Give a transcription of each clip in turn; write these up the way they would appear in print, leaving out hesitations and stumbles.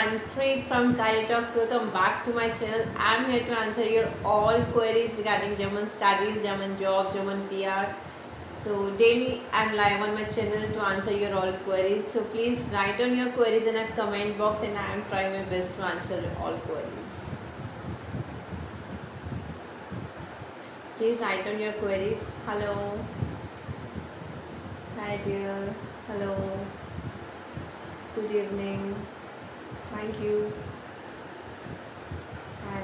Manpreet from Kali Talks. Welcome back to my channel. I'm here to answer your all queries regarding German studies, German job, German PR. So daily I'm live on my channel to answer your all queries. So please write on your queries in a comment box and I am trying my best to answer all queries. Please write on your queries. Hello. Hi dear. Hello. Good evening. Thank you. Hi.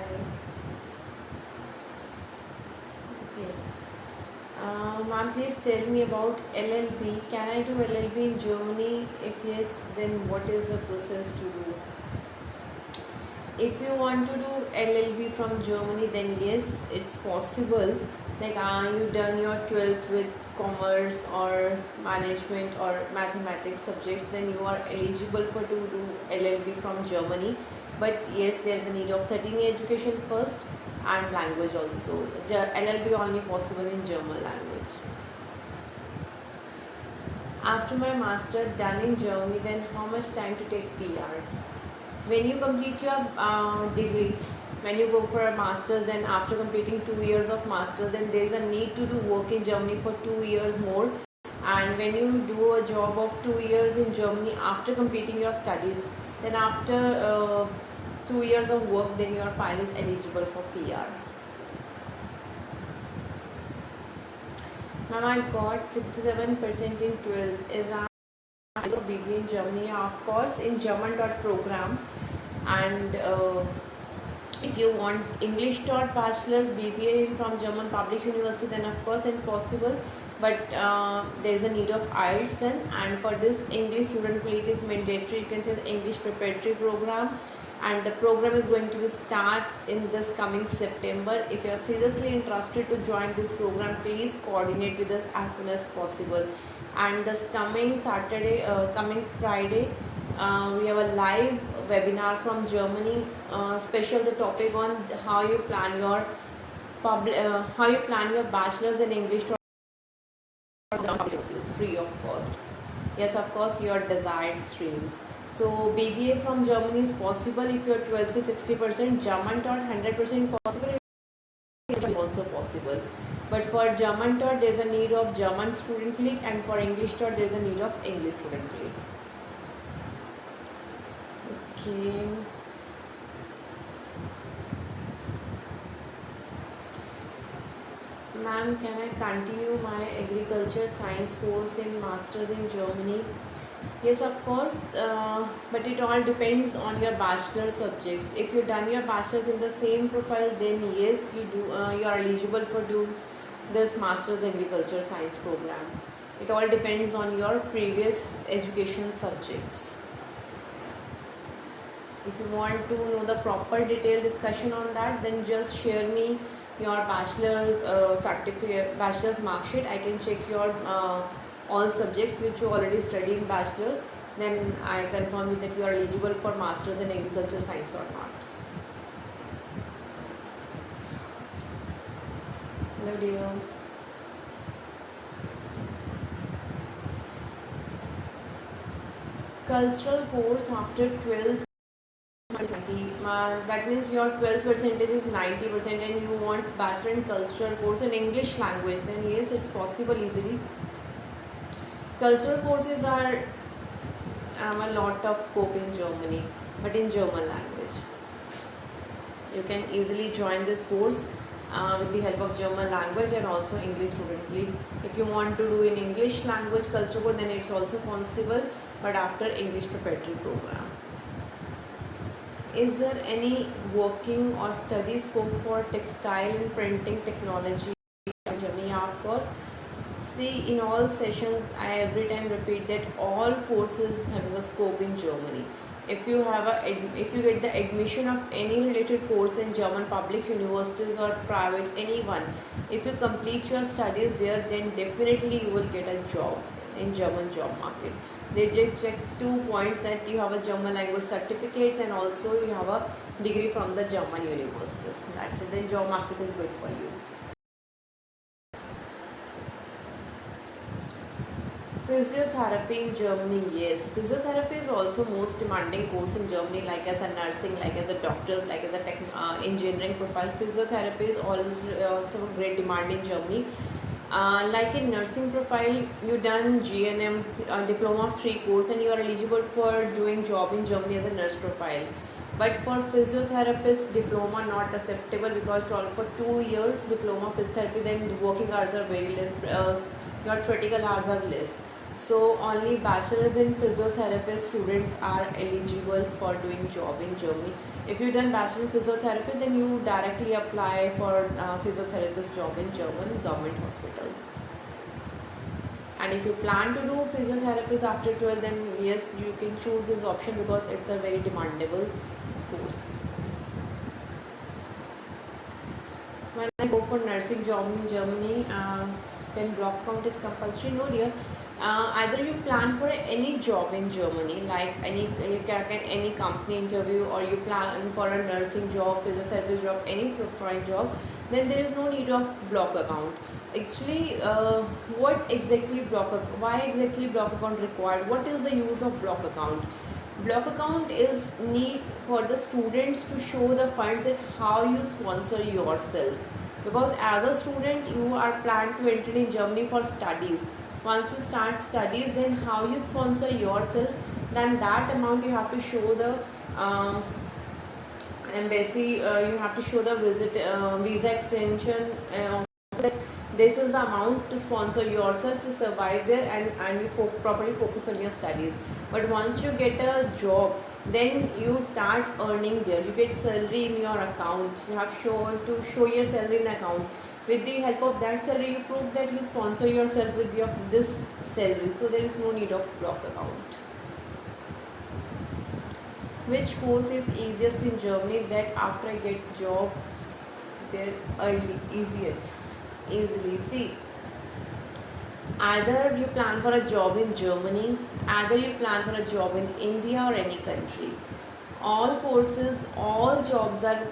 Okay. Ma'am, please tell me about LLB. Can I do LLB in Germany? If yes, then what is the process to do? If you want to do LLB from Germany, then yes, it's possible. Like you done your 12th with commerce or management or mathematics subjects, then you are eligible for to do LLB from Germany. But yes, there is a need of 13-year education first and language also. LLB only possible in German language. After my master done in Germany, then how much time to take PR? When you complete your degree, when you go for a master's, then after completing 2 years of master's, then there is a need to do work in Germany for 2 years more. And when you do a job of 2 years in Germany after completing your studies, then after 2 years of work, then your file is eligible for PR. Ma'am, I got 67% in 12th. Is that BBA in Germany? Of course, in German program. And if you want English taught bachelor's BBA from German Public University, then of course it's possible. But there is a need of IELTS then, and for this English student colleague is mandatory. You can say the English preparatory program, and the program is going to be start in this coming September. If you are seriously interested to join this program, please coordinate with us as soon as possible. And this coming Saturday, coming Friday, we have a live webinar from Germany, special the topic on how you plan your bachelor's in English skills free of cost. Yes, of course, your desired streams. So BBA from Germany is possible if you're 12 to 60%. German taught 100% possible. Is also possible. But for German taught there is a need of German student league, and for English taught there is a need of English student league. Okay. Ma'am, can I continue my agriculture science course in masters in Germany? Yes, of course, but it all depends on your bachelor subjects. If you done your bachelor's in the same profile, then yes, you are eligible for do this master's agriculture science program. It all depends on your previous education subjects. If you want to know the proper detailed discussion on that, then just share me your bachelor's certificate, bachelor's mark sheet. I can check your all subjects which you already studied in bachelor's. Then I confirm you that you are eligible for masters in agriculture science or not. Hello dear. Cultural course after 12th. That means your 12th percentage is 90% and you want bachelor in cultural course in English language, then yes, it's possible easily. Cultural courses are a lot of scope in Germany, but in German language. You can easily join this course with the help of German language and also English student league. If you want to do in English language cultural course, then it's also possible, but after English preparatory program. Is there any working or study scope for textile and printing technology in Germany? Yeah, of course. See, in all sessions, I every time repeat that all courses having a scope in Germany. If you get the admission of any related course in German public universities or private, anyone, if you complete your studies there, then definitely you will get a job in German job market. They just check 2 points, that you have a German language certificates and also you have a degree from the German universities. That's it. Then job market is good for you. Physiotherapy in Germany, yes. Physiotherapy is also most demanding course in Germany, like as a nursing, like as a doctors, like as a engineering profile. Physiotherapy is also a great demand in Germany. Like in nursing profile, you done GNM, diploma free course, and you are eligible for doing job in Germany as a nurse profile. But for physiotherapist, diploma not acceptable, because for 2 years diploma physiotherapy, then working hours are very less. Your theoretical hours are less. So only bachelor's in physiotherapy students are eligible for doing job in Germany. If you done bachelor in physiotherapy, then you directly apply for physiotherapist job in German government hospitals. And if you plan to do physiotherapist after 12, then yes, you can choose this option because it's a very demandable course. When I go for nursing job in Germany, then block count is compulsory. No, dear. Either you plan for any job in Germany, like you can attend any company interview, or you plan for a nursing job, physiotherapist job, any profile job, then there is no need of block account. Actually, what exactly why exactly block account required? What is the use of block account? Block account is need for the students to show the funds that how you sponsor yourself, because as a student you are planned to enter in Germany for studies. Once you start studies, then how you sponsor yourself, then that amount you have to show the embassy, you have to show the visa extension, that this is the amount to sponsor yourself to survive there, and you properly focus on your studies. But once you get a job, then you start earning there, you get salary in your account, you have to show your salary in account. With the help of that salary, you prove that you sponsor yourself with this salary, so there is no need of block account. Which course is easiest in Germany, that after I get job there easily? See, either you plan for a job in Germany, either you plan for a job in India or any country. All courses, all jobs are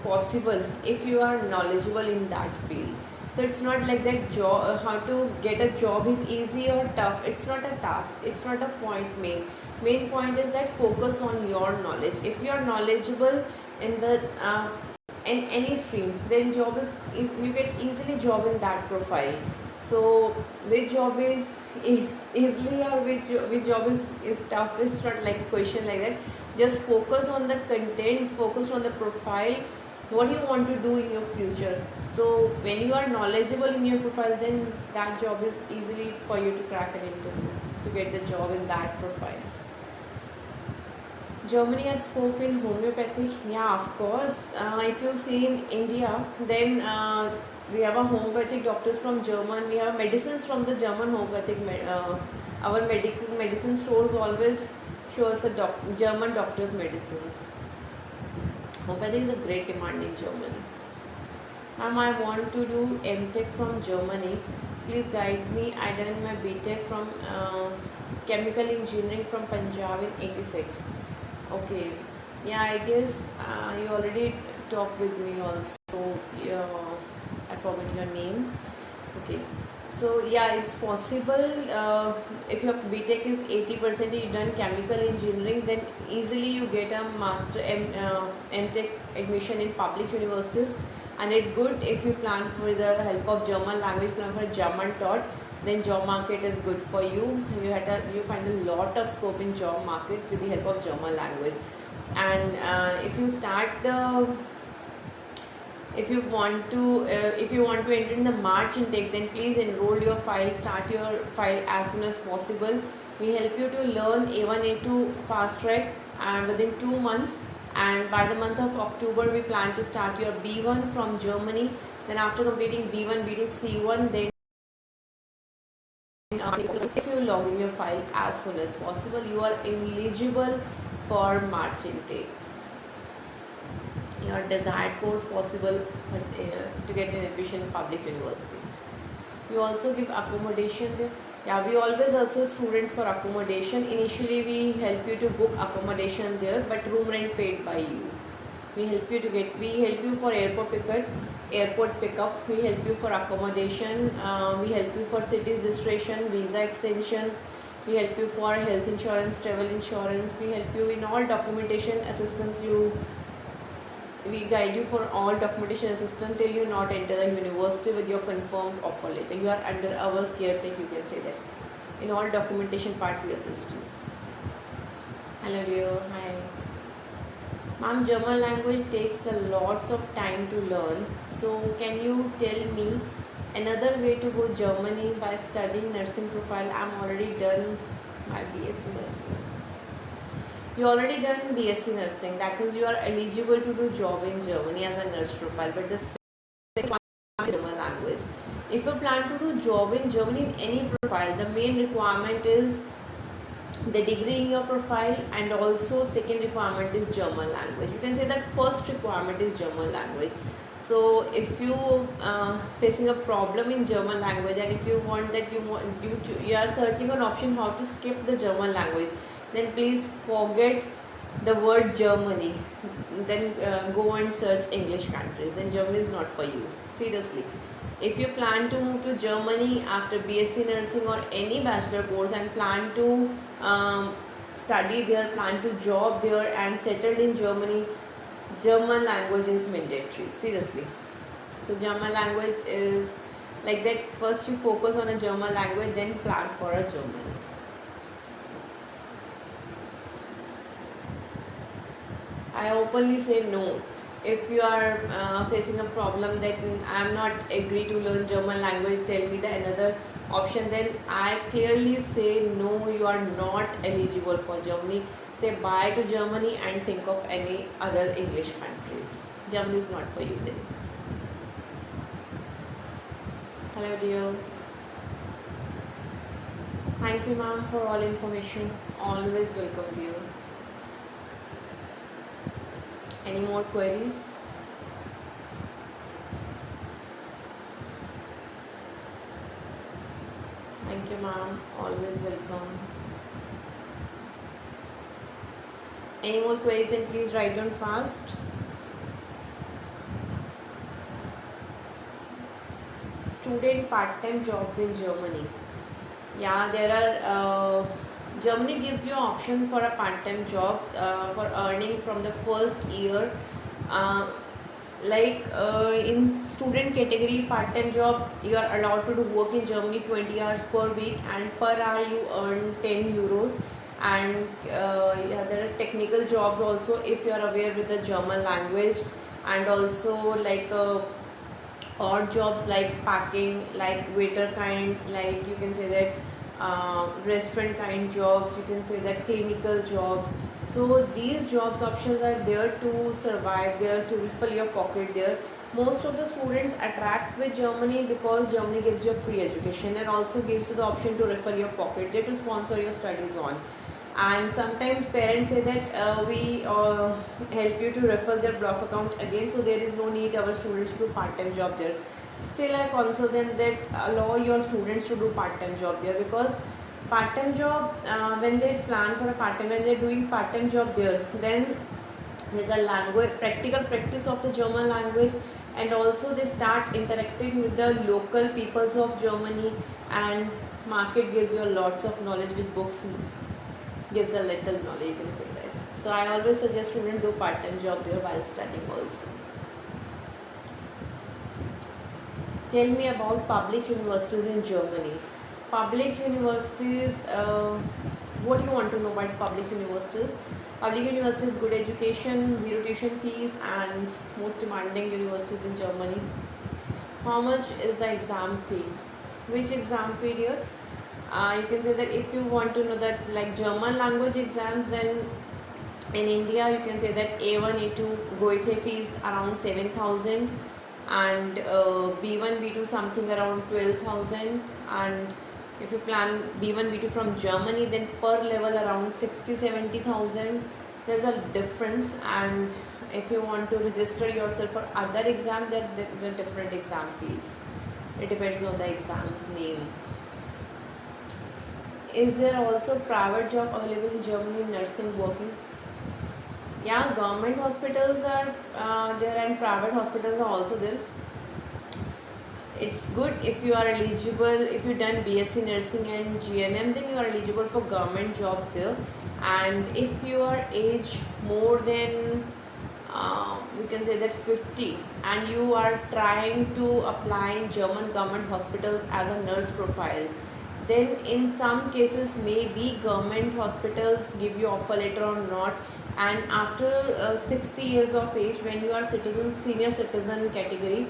possible if you are knowledgeable in that field. So it's not like that how to get a job is easy or tough. It's not a task, it's not a point main point is that focus on your knowledge. If you are knowledgeable in the in any stream, then job is you get easily job in that profile. So which job is easily or which job is tough, it's not like a question like that. Just focus on the content, focus on the profile, what you want to do in your future. So when you are knowledgeable in your profile, then that job is easily for you to crack an interview to get the job in that profile. Germany has scope in homeopathic. Yeah, of course. If you see in India, then we have a homeopathic doctors from German. We have medicines from the German homeopathic. Our medicine stores always show us a German doctors' medicines. Homeopathy is a great demand in Germany. Ma'am, I want to do MTech from Germany. Please guide me. I done my BTech from chemical engineering from Punjab in '86. Okay, yeah, I guess you already talked with me also. I forgot your name. Okay, so yeah, it's possible. If your BTech is 80%, you done chemical engineering, then easily you get a master MTech admission in public universities. And it's good if you plan for the help of German language, plan for German taught, then job market is good for you. You find a lot of scope in job market with the help of German language. And if you want to enter in the March intake, then please enroll your file, start your file as soon as possible. We help you to learn A1 A2 fast track and within 2 months, and by the month of October we plan to start your B1 from Germany. Then after completing B1 B2 C1, then if you log in your file as soon as possible, you are eligible for March intake. Your desired course possible to get an admission in public university. You also give accommodation there. Yeah, we always assist students for accommodation. Initially we help you to book accommodation there, but room rent paid by you. We help you for airport pickup. We help you for accommodation. We help you for city registration, visa extension. We help you for health insurance, travel insurance. We help you in all documentation assistance. We guide you for all documentation assistance till you not enter the university with your confirmed offer letter. You are under our caretaker, you can say that. In all documentation part we assist you. Hello dear, hi. Ma'am, German language takes a lots of time to learn. So can you tell me another way to go Germany by studying nursing profile? I'm already done my BSc nursing. You already done BSc nursing. That means you are eligible to do job in Germany as a nurse profile. But the second one is German language. If you plan to do job in Germany in any profile, the main requirement is the degree in your profile, and also second requirement is German language. You can say that first requirement is German language. So if you facing a problem in German language, and if you want that you are searching an option how to skip the German language, then please forget the word Germany, then go and search English countries. Then Germany is not for you, seriously. If you plan to move to Germany after BSc nursing or any bachelor course and plan to study there, plan to job there and settled in Germany, German language is mandatory, seriously. So German language is like that. First you focus on a German language, then plan for a Germany. I openly say no. If you are facing a problem that I am not agree to learn German language, tell me the another option, then I clearly say no, you are not eligible for Germany. Say bye to Germany and think of any other English countries. Germany is not for you then. Hello dear. Thank you ma'am for all information. Always welcome dear. Any more queries? Thank you ma'am, always welcome. Any more queries, then please write down fast. Student part-time jobs in Germany. Yeah, there are Germany gives you an option for a part-time job for earning from the first year. In student category part-time job, you are allowed to do work in Germany 20 hours per week, and per hour you earn 10 euros. And yeah, there are technical jobs also if you are aware with the German language, and also like odd jobs like packing, like waiter kind, like you can say that restaurant kind jobs, you can say that clinical jobs. So these jobs options are there to survive, there to refill your pocket there. Most of the students attract with Germany because Germany gives you a free education and also gives you the option to refill your pocket there to sponsor your studies on. And sometimes parents say that we help you to refill their block account again, so there is no need our students to do part-time job there. Still I counsel them that allow your students to do part-time job there, because part-time job when they plan for a part-time, when they're doing part-time job there, then there's a language practical practice of the German language, and also they start interacting with the local peoples of Germany, and market gives you lots of knowledge with books, gives a little knowledge, you can say that. So I always suggest students do part-time job there while studying also. Tell me about public universities in Germany. Public universities, what do you want to know about public universities? Public universities, good education, zero tuition fees, and most demanding universities in Germany. How much is the exam fee? Which exam fee here? You can say that if you want to know that like German language exams, then in India you can say that A1, A2 Goethe fees around 7,000, and B1, B2 something around 12,000, and if you plan B1, B2 from Germany, then per level around 60-70,000. There's a difference, and if you want to register yourself for other exams, there are different exam fees. It depends on the exam name. Is there also private job available in Germany in nursing working? Yeah, government hospitals are there and private hospitals are also there. It's good if you are eligible, if you done BSc nursing and GNM, then you are eligible for government jobs there. And if you are age more than we can say that 50 and you are trying to apply in German government hospitals as a nurse profile, then in some cases maybe government hospitals give you offer letter or not. And after 60 years of age, when you are citizen, senior citizen category,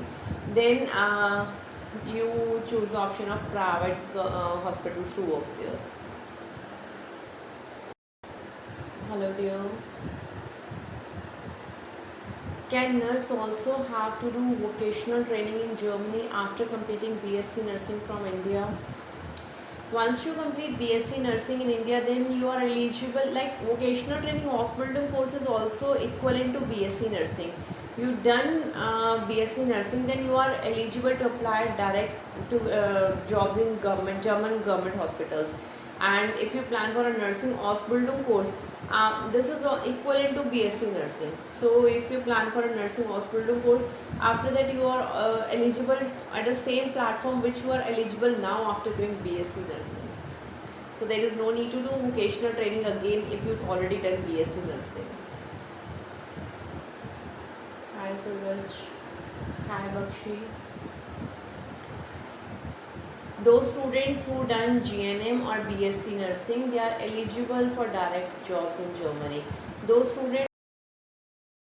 then you choose the option of private hospitals to work there. Hello dear. Can nurse also have to do vocational training in Germany after completing BSc nursing from India? Once you complete BSc nursing in India, then you are eligible, like vocational training hospital course is also equivalent to BSc nursing. You done BSc nursing, then you are eligible to apply direct to jobs in government German government hospitals. And if you plan for a nursing hospital course, this is equivalent to BSc nursing. So if you plan for a nursing hospital course, after that you are eligible at the same platform which you are eligible now after doing BSc nursing. So there is no need to do vocational training again if you've already done BSc nursing. Hi Suraj. Hi Bakshi. Those students who done GNM or BSc nursing, they are eligible for direct jobs in Germany. Those students,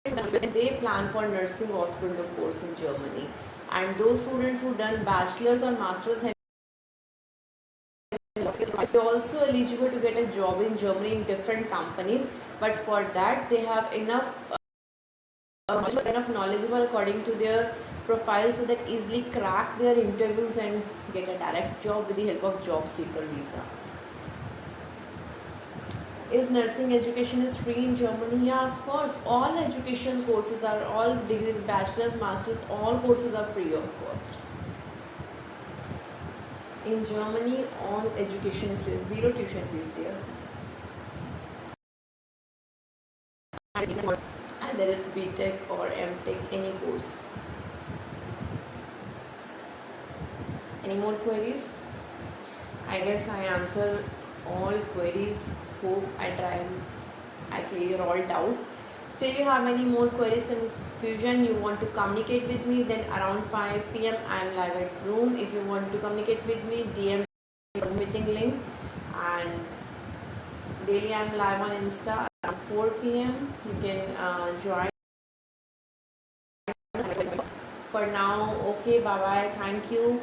they plan for nursing hospital course in Germany. And those students who done bachelor's or master's, they are also eligible to get a job in Germany in different companies. But for that, they have enough knowledgeable according to their profile, so that easily crack their interviews and get a direct job with the help of job seeker visa. Is nursing education is free in Germany? Yeah, of course. All education courses are, all degrees, bachelor's, master's, all courses are free of cost. In Germany, all education is free, zero tuition fees, dear. And there is BTech or MTech, any course. Any more queries? I guess I answer all queries. Hope I clear all doubts. Still you have any more queries, confusion, you want to communicate with me, then around 5 p.m. I am live at Zoom. If you want to communicate with me, DM meeting link. And daily I am live on Insta around 4 p.m. You can join. For now, okay, bye bye, thank you.